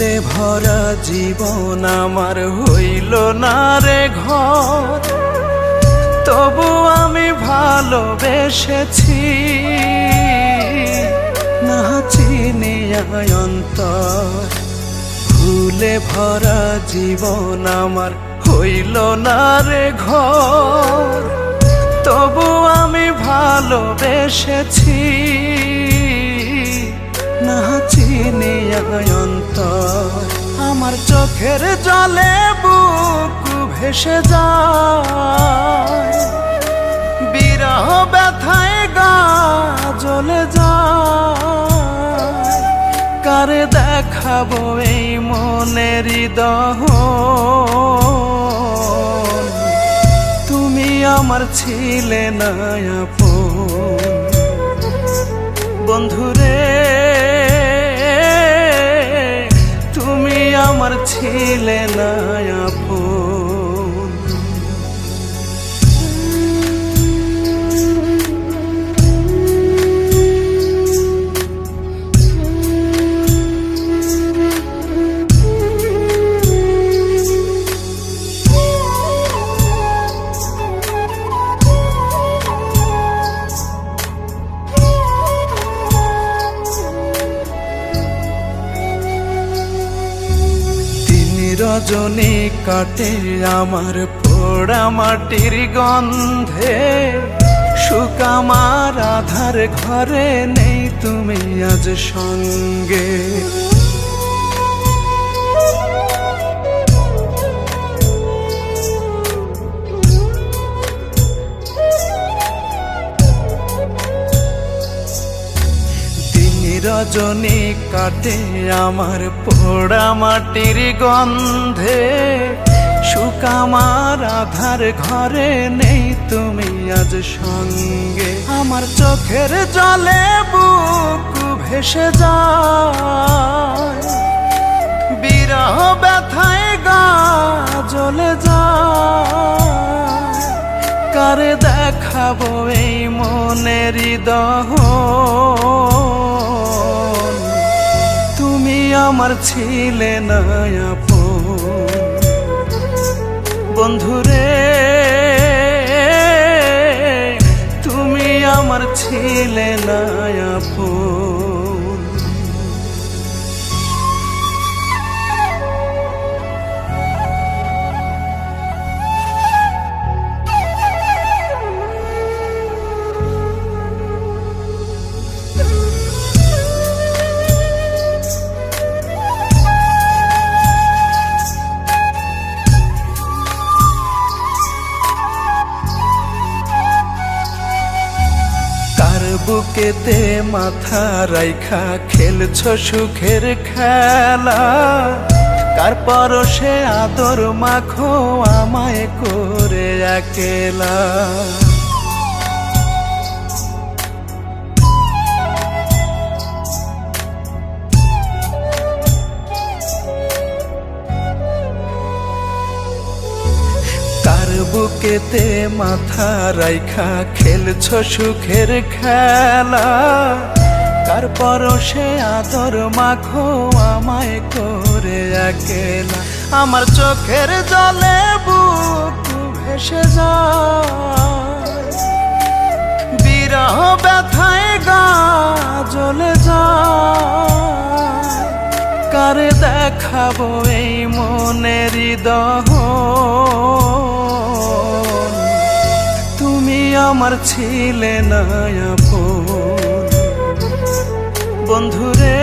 ফুলে ভরা জীবন আমার হইল না রে ঘর, তবু আমি ভালোবেসেছি না চিনিয়া অন্তর। ফুলে ভরা জীবন আমার হইল না রে ঘর, তবু আমি ভালোবেসেছি না চিনিয়া অন্তর। আমার চোখের জলে বুক ভেসে যায়, বিরহ ব্যথায় গা জ্বলে যায়। কারে দেখাবো এই মনের দহন, তুমি আমার ছিলে না আপন। বন্ধুরে তুমি আমার ছিলে না আপন। রজনী কাটে আমার পোড়া মাটির গন্ধে, সুখ আমার আধার ঘরে নেই তুমি আজ সঙ্গে। রজনী কাটে আমার পোড়া মাটির গন্ধে, সুখ আমার আধার ঘরে নেই তুমি আজ সঙ্গে। আমার চোখের জলে বুক ভেসে যায়, বিরহ ব্যথায় গা জ্বলে যায়। কারে দেখাবো এই মনের দহন, তুমি আমার ছিলে না আপন। বন্ধুরে তুমি আমার ছিলে না আপন। বুকেতে মাথা রাইখা খেলছো সুখের খেলা, কার পরশে আদর মাখো আমায় করে একেলা। বুকেতে মাথা রাইখা খেলছো সুখের খেলা, কার পরশে আদর মাখো আমায় করে একেলা। আমার চোখের জলে বুক ভেসে যায়, বিরহ ব্যথায় গা জ্বলে যায়। কারে দেখাবো এই মনের দহন, তুমি আমার ছিলে না আপন। বন্ধুরে